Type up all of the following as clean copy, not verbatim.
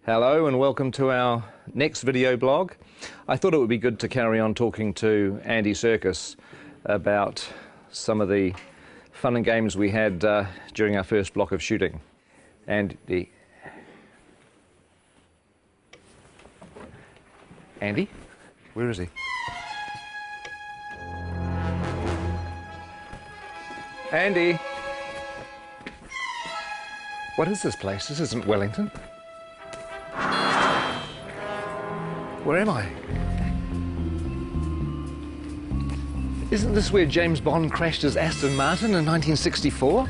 Hello and welcome to our next video blog. I thought it would be good to carry on talking to Andy Serkis about some of the fun and games we had during our first block of shooting. Andy? Where is he? Andy? What is this place? This isn't Wellington. Where am I? Isn't this where James Bond crashed his Aston Martin in 1964?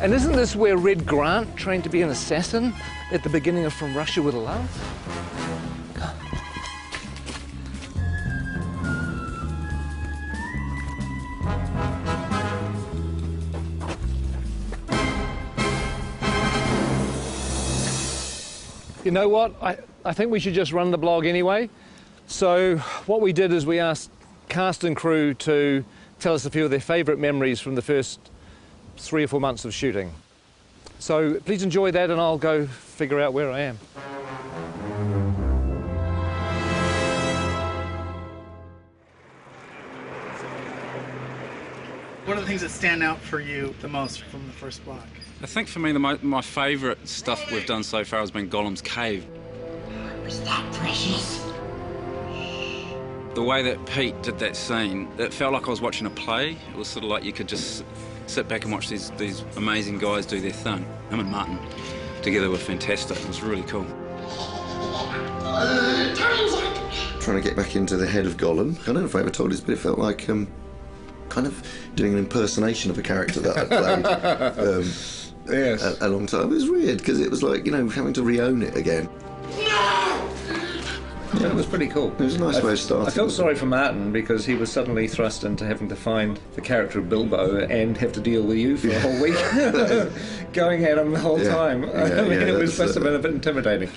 And isn't this where Red Grant trained to be an assassin at the beginning of From Russia with Love? You know what? I think we should just run the blog anyway. So what we did is we asked cast and crew to tell us a few of their favourite memories from the first 3 or 4 months of shooting. So please enjoy that and I'll go figure out where I am. What are the things that stand out for you the most from the first block? I think for me my favourite stuff we've done so far has been Gollum's cave. Was that precious? The way that Pete did that scene, it felt like I was watching a play. It was sort of like you could just sit back and watch these amazing guys do their thing. Him and Martin together were fantastic. It was really cool. Trying to get back into the head of Gollum. I don't know if I ever told this, but it felt like kind of doing an impersonation of a character that I played Yes. a long time. It was weird because it was like, you know, having to re-own it again. Yeah, it was pretty cool. It was a nice way of starting. I felt sorry for Martin because he was suddenly thrust into having to find the character of Bilbo and have to deal with you for a whole week. Going at him the whole time. I mean, it must have been a bit intimidating.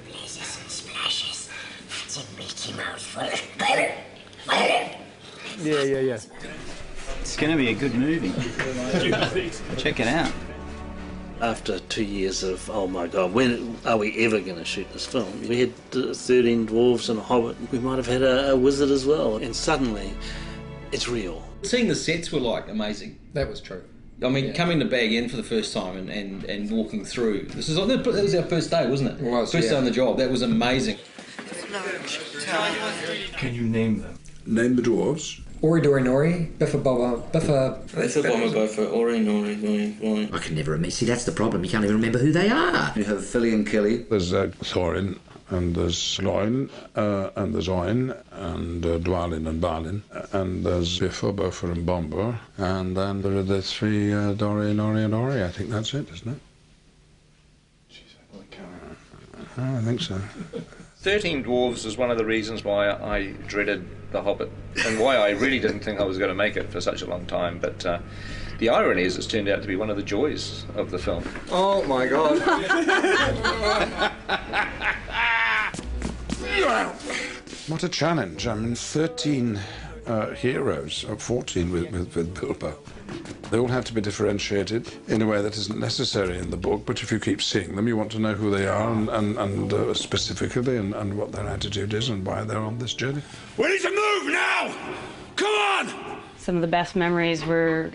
Blazes and splashes. That's a meaty mouthful. Yeah. It's going to be a good movie. Check it out. After 2 years of, oh my God, when are we ever going to shoot this film? We had 13 dwarves and a hobbit. We might have had a wizard as well. And suddenly, it's real. Seeing the sets were like amazing. That was true. I mean, coming to Bag End for the first time and walking through. That was our first day, wasn't it? It was, First day on the job. That was amazing. Can you name them? Name the dwarves. Ori Dori Nori, Biffa Bobba, Biffa... Biffa Bobba Boffa, Ori Nori, Nori. I can never remember. See, that's the problem. You can't even remember who they are. You have Philly and Killy. There's Thorin, and there's Loin, and there's Oin, and Dwalin and Balin, and there's Biffa, Boffa and Bomber, and then there are the three Dori, Nori and Ori. I think that's it, isn't it? I think so. 13 Dwarves is one of the reasons why I dreaded The Hobbit and why I really didn't think I was going to make it for such a long time. But the irony is it's turned out to be one of the joys of the film. Oh my God. What a challenge. I mean, 13 heroes, or 14 with Bilbo. They all have to be differentiated in a way that isn't necessary in the book, but if you keep seeing them, you want to know who they are and specifically and what their attitude is and why they're on this journey. We need to move now! Come on! Some of the best memories were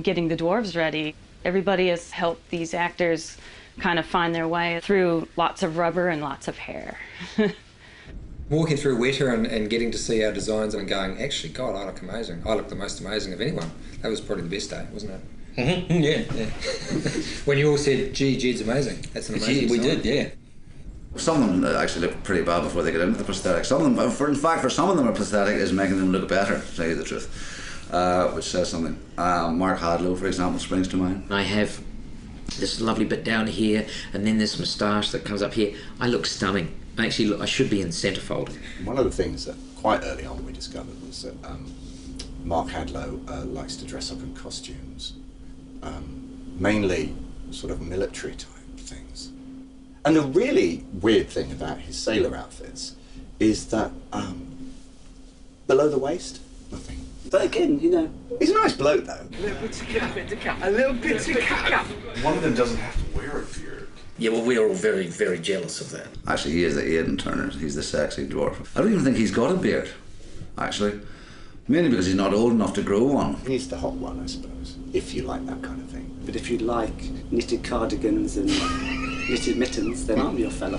getting the dwarves ready. Everybody has helped these actors kind of find their way through lots of rubber and lots of hair. Walking through Weta and getting to see our designs and going, actually, God, I look amazing. I look the most amazing of anyone. That was probably the best day, wasn't it? Mm-hmm. Yeah. When you all said, gee, Jed's amazing. That's an amazing We design. did, yeah. Some of them actually look pretty bad before they get into the prosthetic. Some of them, in fact, for some of them, a prosthetic is making them look better, to tell you the truth, which says something. Mark Hadlow, for example, springs to mind. I have this lovely bit down here, and then this moustache that comes up here. I look stunning. Actually, look, I should be in centrefold. One of the things that quite early on we discovered was that Mark Hadlow likes to dress up in costumes, mainly sort of military type things. And the really weird thing about his sailor outfits is that below the waist, nothing. But again, you know, he's a nice bloke though. A little bit to cut. A little bit to cut. One of them doesn't have to wear a beard. Yeah, well, we are all very, very jealous of that. Actually, he is the Aidan Turner. He's the sexy dwarf. I don't even think he's got a beard, actually. Mainly because he's not old enough to grow one. He's the hot one, I suppose, if you like that kind of thing. But if you like knitted cardigans and knitted mittens, then I'm your fella.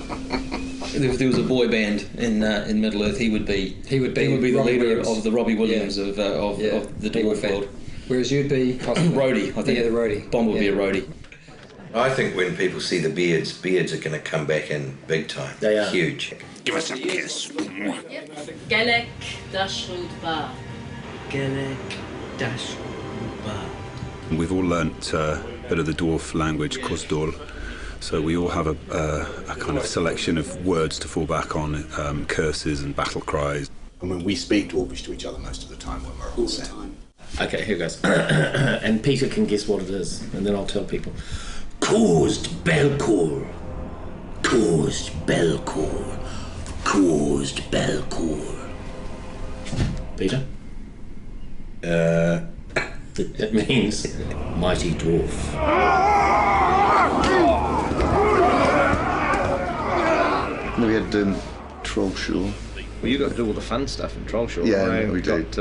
If there was a boy band in Middle-earth, he would be the leader Williams. of the Robbie Williams of the dwarf world. Whereas you'd be roadie, I think. Yeah, the roadie. Bomb would be a roadie. I think when people see the beards are going to come back in big time. They are. Huge. Give us a kiss. Gelek Dashudba. Gelek Dashudba. We've all learnt a bit of the dwarf language, Kosdor, so we all have a kind of selection of words to fall back on, curses and battle cries. I mean, we speak Dwarvish to each other most of the time when we're all set. Okay, here goes. And Peter can guess what it is, and then I'll tell people. Caused Belcour. Caused Belcour. Caused Belcour. Peter? It means mighty dwarf. We had Troll Show. Well, you got to do all the fun stuff in Troll Show. Yeah, we did.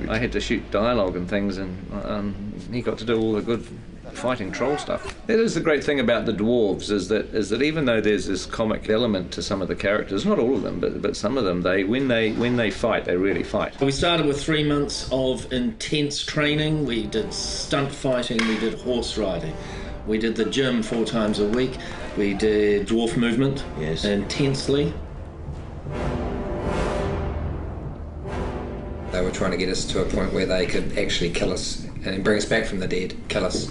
I had to shoot dialogue and things, and he got to do all the good fighting troll stuff. That is the great thing about the dwarves, is that even though there's this comic element to some of the characters, not all of them, but some of them, when they fight, they really fight. We started with 3 months of intense training. We did stunt fighting, we did horse riding. We did the gym 4 times a week. We did dwarf movement intensely. They were trying to get us to a point where they could actually kill us and bring us back from the dead, kill us,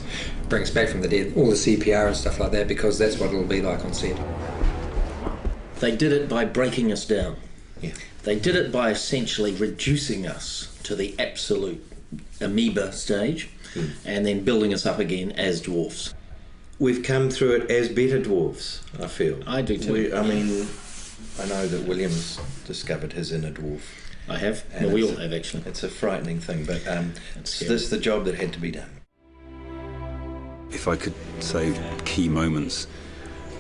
bring us back from the dead, all the CPR and stuff like that, because that's what it'll be like on set. They did it by breaking us down. Yeah. They did it by essentially reducing us to the absolute amoeba stage and then building us up again as dwarfs. We've come through it as better dwarfs, I feel. I do too. I know that William's discovered his inner dwarf. I have. Well, we all have, actually. It's a frightening thing, but this is the job that had to be done. If I could say key moments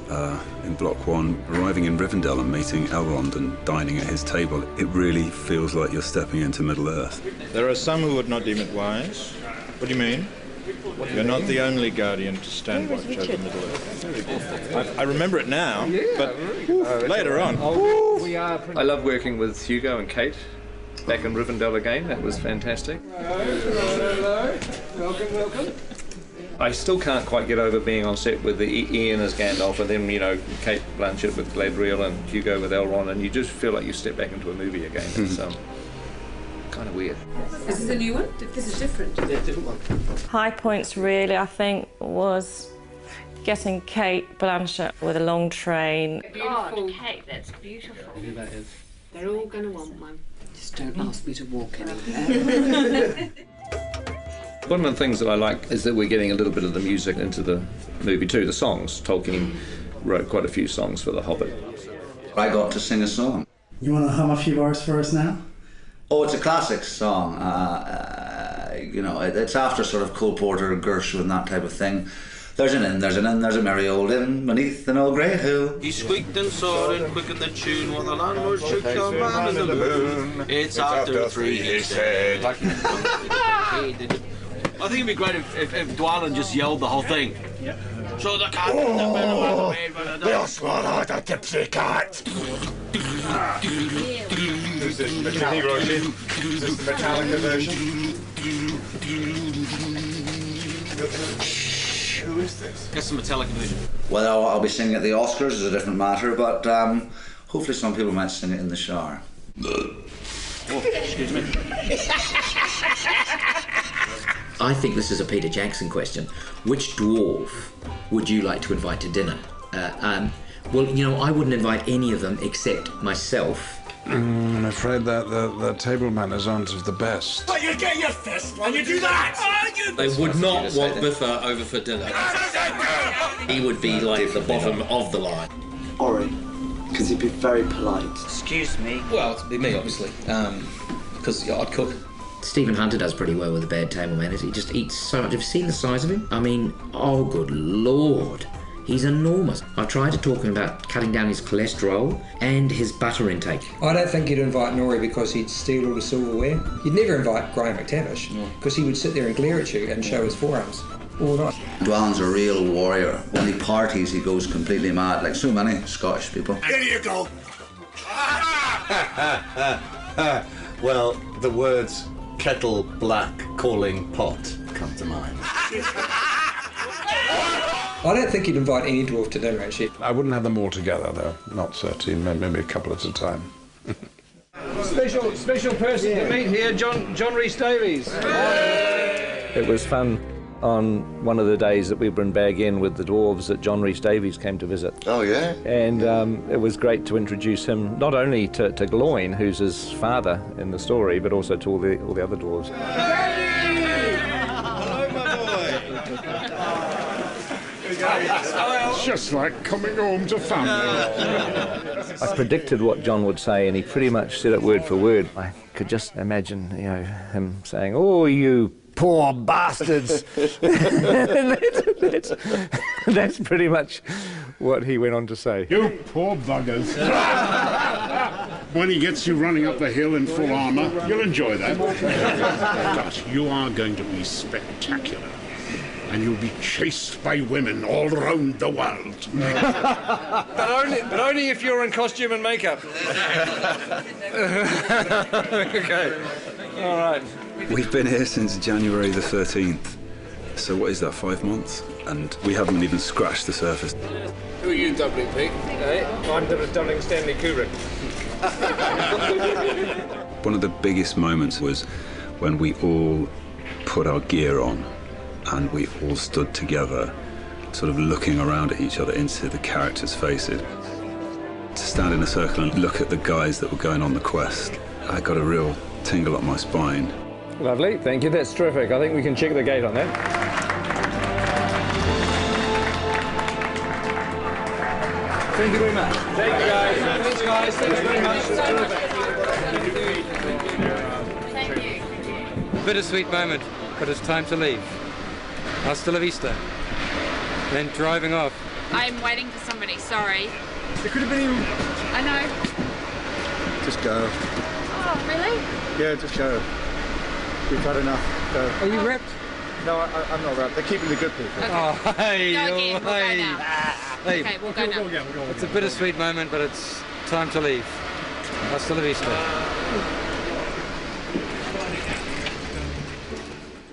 in Block 1, arriving in Rivendell and meeting Elrond and dining at his table, it really feels like you're stepping into Middle-earth. There are some who would not deem it wise. What do you mean? You're not the only guardian to stand watch over Middle-earth. I remember it now, but later on. I love working with Hugo and Kate back in Rivendell again. That was fantastic. Hello. Welcome. I still can't quite get over being on set with Ian as Gandalf and then, Kate Blanchett with Galadriel and Hugo with Elrond, and you just feel like you step back into a movie again. It's kind of weird. Is this a new one? This is different. Yeah, different one. High points really, I think, was getting Kate Blanchett with a long train. Beautiful. Kate, that's beautiful. That is. They're all going to want one. Just don't ask me to walk anywhere. One of the things that I like is that we're getting a little bit of the music into the movie too, the songs. Tolkien wrote quite a few songs for The Hobbit. I got to sing a song. You want to hum a few bars for us now? Oh, it's a classic song. It's after sort of Cole Porter, Gershwin, and that type of thing. There's an inn, there's a merry old inn beneath an old grey hill. He squeaked and soared and quickened the tune while the landlord shook the man in the moon. It's after 3, he said. I think it'd be great if Dwalin just yelled the whole thing. So the cat and the man We'll swallow the tipsy cat. Is this the Metallica version? Who is this? That's the Metallica version. Well, I'll be singing at the Oscars is a different matter, but hopefully some people might sing it in the shower. Excuse me. I think this is a Peter Jackson question. Which dwarf would you like to invite to dinner? Well, I wouldn't invite any of them except myself. I'm afraid that the table manners aren't of the best. But you get your fist when you do that! They would not want Biffa over for dinner. He would be like the bottom of the line. Ori, because he'd be very polite. Excuse me. Well, it'd be me, obviously, because I'd cook. Stephen Hunter does pretty well with the bad table manners. He just eats so much. Have you seen the size of him? I mean, oh good Lord. He's enormous. I tried to talk to him about cutting down his cholesterol and his butter intake. I don't think you'd invite Norrie because he'd steal all the silverware. You'd never invite Graham McTavish because he would sit there and glare at you and show his forearms all night. Dwallin's a real warrior. When he parties, he goes completely mad, like so many Scottish people. Here you go. Well, the words kettle black calling pot come to mind. I don't think you'd invite any dwarf to dinner, actually. I wouldn't have them all together, though. Not 13, maybe a couple at a time. Special person to meet here, John Rhys Davies. It was fun on one of the days that we were in Bag End with the dwarves that John Rhys Davies came to visit. Oh, yeah? And it was great to introduce him not only to Gloin, who's his father in the story, but also to all the other dwarves. It's just like coming home to family. I predicted what John would say, and he pretty much said it word for word. I could just imagine, you know, him saying, "Oh, you poor bastards." that's pretty much what he went on to say. You poor buggers. When he gets you running up the hill in full armour, you'll enjoy that. But you are going to be spectacular. And you'll be chased by women all around the world. but only if you're in costume and makeup. Okay. All right. We've been here since January the 13th. So what is that, 5 months? And we haven't even scratched the surface. Who are you doubling, Pete? I'm doubling Stanley Kubrick. One of the biggest moments was when we all put our gear on and we all stood together, sort of looking around at each other into the characters' faces. To stand in a circle and look at the guys that were going on the quest, I got a real tingle up my spine. Lovely, thank you, that's terrific. I think we can check the gate on that. Thank you very much. Thank you, guys. Thanks, guys. Thanks very much. It's terrific. Thank you. Bittersweet moment, but it's time to leave. Hasta la vista. Then driving off. I'm waiting for somebody, sorry. There could have been even... I know. Just go. Oh, really? Yeah, just go. We've had enough. Go. Are you wrapped? No, I'm not wrapped. They're keeping the good people. Okay. Oh, hey, Go again, we'll go now. Hey. Okay, we'll go now. It's a bittersweet moment, but it's time to leave. Hasta la vista.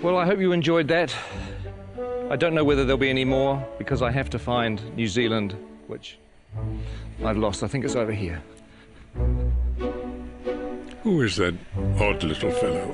Well, I hope you enjoyed that. I don't know whether there'll be any more because I have to find New Zealand, which I've lost. I think it's over here. Who is that odd little fellow?